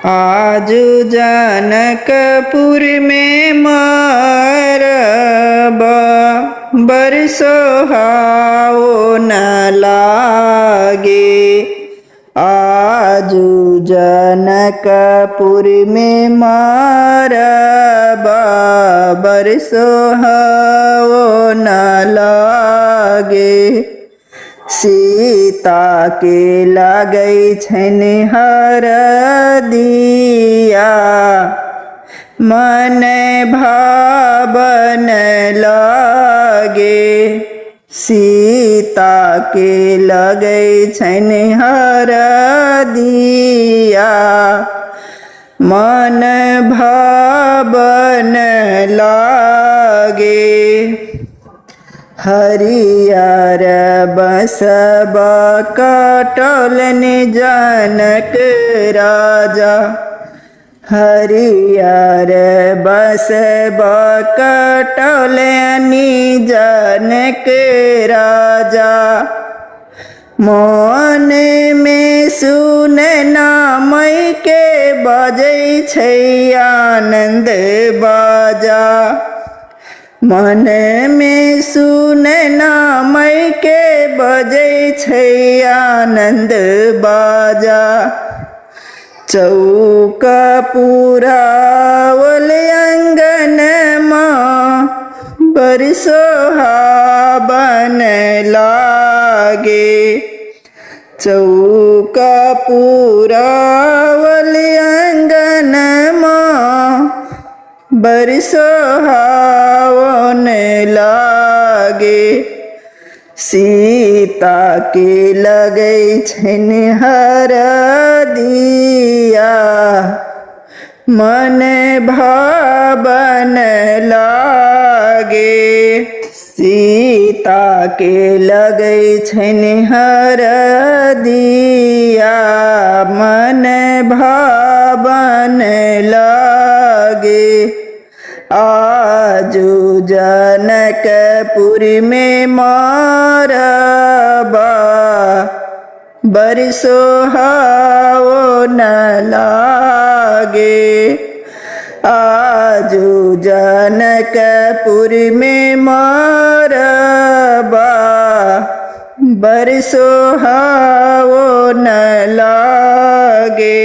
आजू जनकपुर में मारब बरसोहाओ न लागे। आजू जनकपुर में मारब बरसोहाओ न लागे। सीता के लगै छन हरदिया मन भावन लागे। सीता के लगै छन हरदिया मन भावन लागे। हरियर बसब कटलन जनक राजा। हरियर बसब कटलन जनक राजा। मन में सुनना मई के बजै छै आनंद बाजा। मन में सुनना मई के बजै छै आनंद बाजा। चौक पुरावल अंगन माँ बरसोहावन लागे। चौक पुरावल अंगन माँ बरसोहावन लागे। सीता के लगै छन हरदिया मन भावन लागे। सीता के लगै छन हरदिया मन भावन लागे। आजू जनकपुर में मारब बरसोहाओ न लागे। आजू जनकपुर में मारब बरसोहाओ न लागे।